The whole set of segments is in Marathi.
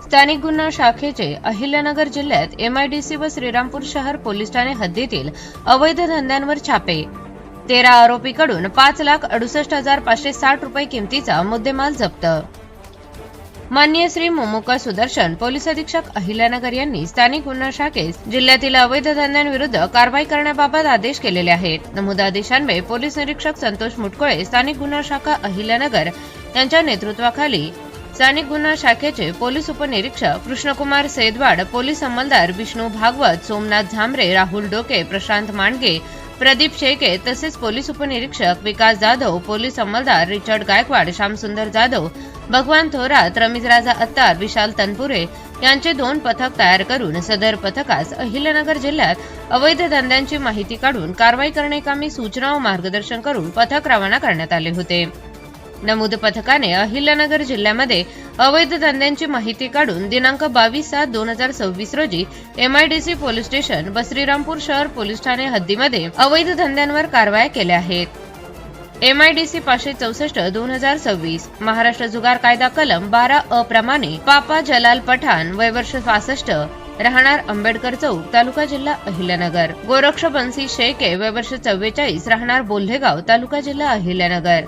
स्थानिक गुन्हा शाखेचे अहिल्यानगर जिल्ह्यात एमआयडीसी व श्रीरामपूर शहर पोलीस ठाणे हद्दीतील अवैध धंद्यांवर छापे। 13 आरोपीकडून 5,68,560 रुपये किमतीचा मुद्देमाल जप्त। माननीय श्री मोमुका सुदर्शन पोलीस अधीक्षक अहिल्यानगर यांनी स्थानिक गुन्हा शाखेस जिल्ह्यातील अवैध धंद्यांविरुद्ध कारवाई करण्याबाबत आदेश केलेले आहेत। नमूद आदेशान्वये पोलीस निरीक्षक संतोष मुटकुळे स्थानिक गुन्हा शाखा अहिल्यानगर यांच्या नेतृत्वाखाली स्थानिक गुन्हा शाखेचे पोलीस उपनिरीक्षक कृष्णकुमार सेदवाड, पोलीस अंमलदार विष्णू भागवत, सोमनाथ झांबरे, राहुल डोके, प्रशांत मांडगे, प्रदीप शेके तसेच पोलीस उपनिरीक्षक विकास जाधव, पोलीस अंमलदार रिचर्ड गायकवाड, श्यामसुंदर जाधव, भगवान थोरात, रमीज राजा अत्तार, विशाल तनपुरे यांचे 2 पथक तयार करून सदर पथकास अहिल्यानगर जिल्ह्यात अवैध धंद्यांची माहिती काढून कारवाई करण्याकामी सूचना व मार्गदर्शन करून पथक रवाना करण्यात आले होते। नमूद पथकाने अहिल्यानगर जिल्ह्यामध्ये अवैध धंद्यांची माहिती काढून दिनांक 22/7/2026 रोजी एमआयडीसी पोलीस स्टेशन व श्रीरामपूर शहर पोलीस ठाणे हद्दीमध्ये अवैध धंद्यांवर कारवाया केल्या आहेत। एमआयडीसी 564/2026 महाराष्ट्र जुगार कायदा कलम 12 प्रमाणे पापा जलाल पठाण, वय वर्ष 65, राहणार आंबेडकर चौक, तालुका जिल्हा अहिल्यानगर, गोरक्ष बंसी शेके, वय वर्ष 44, राहणार बोल्हेगाव, तालुका जिल्हा अहिल्यानगर,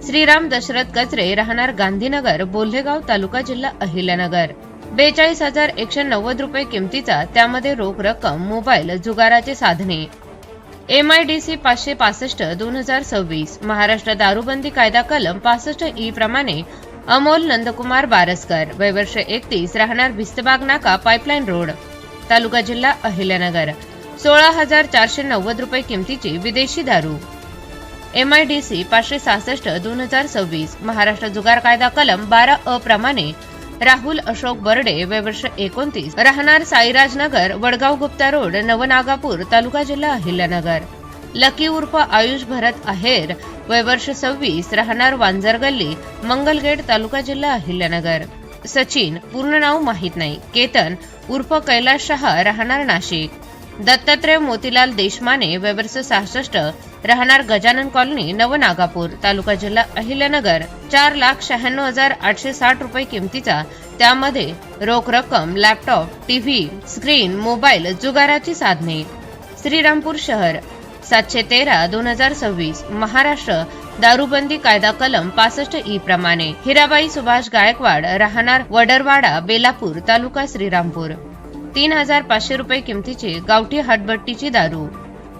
श्रीराम दशरथ कचरे, राहणार गांधीनगर, बोल्हेगाव, तालुका जिल्हा अहिल्यानगर, 42,190 रुपये किमतीचा, त्यामध्ये रोख रक्कम, मोबाईल, जुगाराचे साधने। एमआयडीसी 565/2026 महाराष्ट्र दारूबंदी कायदा कलम 65 प्रमाणे अमोल नंदकुमार बारसकर, वय वर्ष 31, राहणार भिस्तबाग नाका, पाईपलाईन रोड, तालुका जिल्हा अहिल्यानगर, 16,490 रुपये किमतीची विदेशी दारू। एमआयडीसी 566/2026 महाराष्ट्र जुगार कायदा कलम 12 प्रमाणे राहुल अशोक बर्डे, वय वर्ष 29, राहणार साईराज नगर, वडगाव गुप्ता रोड, नवनागापूर, तालुका जिल्हा अहिल्यानगर, लकी उर्फ आयुष भरत आहेर, वय वर्ष 26, राहणार वांजर गल्ली, मंगलगेट, तालुका जिल्हा अहिल्यानगर, सचिन, पूर्ण नाव माहित नाही, केतन उर्फ कैलाश शहा, राहणार नाशिक, दत्तात्रय मोतीलाल देशमाने, वय वर्ष 66, राहणार गजानन कॉलनी, नवनागापूर, तालुका जिल्हा अहिल्यानगर, 4,96,860 रुपये किमतीचा, त्यामध्ये रोख रक्कम, लॅपटॉप, टीव्ही, स्क्रीन, मोबाईल, जुगाराची साधने। श्रीरामपूर शहर 713/2026 महाराष्ट्र दारूबंदी कायदा कलम 65 प्रमाणे हिराबाई सुभाष गायकवाड, राहणार वडरवाडा, बेलापूर, तालुका श्रीरामपूर, 3,500 रुपये किमतीची गावठी हटबट्टीची दारू।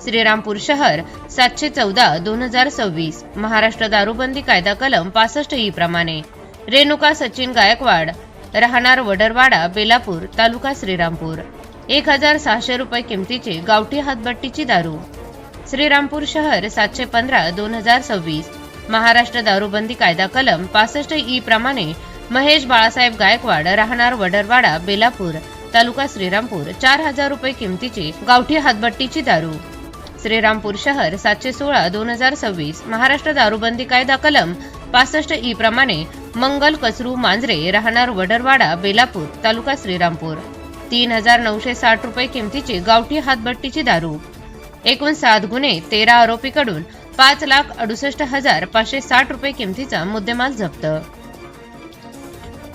श्रीरामपूर शहर 714/2026 महाराष्ट्र दारूबंदी कायदा कलम 65 प्रमाणे रेणुका सचिन गायकवाड, राहणार वडरवाडा, बेलापूर, तालुका श्रीरामपूर, 1,600 रुपये किमतीची गावठी हातबट्टीची दारू। श्रीरामपूर शहर 715/2026 महाराष्ट्र दारूबंदी कायदा कलम 65 प्रमाणे महेश बाळासाहेब गायकवाड, राहणार वडरवाडा, बेलापूर, तालुका श्रीरामपूर, 4,000 रुपये किमतीची गावठी हातबट्टीची दारू। श्रीरामपूर शहर 716/2026 महाराष्ट्र दारूबंदी कायदा कलम 65 प्रमाणे मंगल कचरू मांजरे, राहणार वडरवाडा, बेलापूर, तालुका श्रीरामपूर, 3,960 रुपये किमतीची गावठी हातबट्टीची दारू। एकूण 7 गुन्हे, 13 आरोपीकडून 5,68,560 रुपये किमतीचा मुद्देमाल जप्त।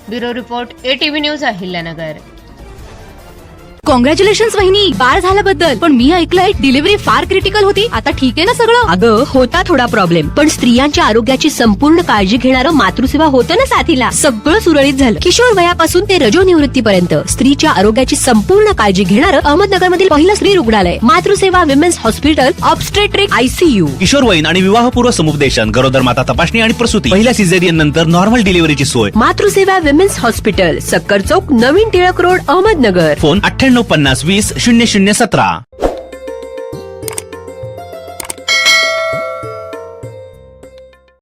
Bureau report ATV news Ahilyanagar. Congratulations वहिनी, बाळ झाल्याबद्दल। पण मी ऐकलंय डिलिव्हरी फार क्रिटिकल होती, आता ठीक आहे ना सगळं? अगं होता थोडा प्रॉब्लेम, पण स्त्रियांच्या आरोग्याची संपूर्ण काळजी घेणारं मातृसेवा होतं ना साथीला, सगळं सुरळीत झालं। किशोर वयापासून ते रजोनिवृत्तीपर्यंत स्त्रीच्या आरोग्याची संपूर्ण काळजी घेणारं अहमदनगर मधील पहिलं स्त्री रुग्णालय Matruseva women's hospital, obstetric ICU, किशोरवयीन आणि विवाहपूर्व समुपदेशन, गरोदर माता तपासणी आणि प्रसूती, पहिल्या सिझेरियन नंतर नॉर्मल डिलिव्हरीची सोय। मातृसेवा विमेन्स हॉस्पिटल, सक्कर चौक, नवीन टिळक रोड, अहमदनगर। फोन 9850 20 0017।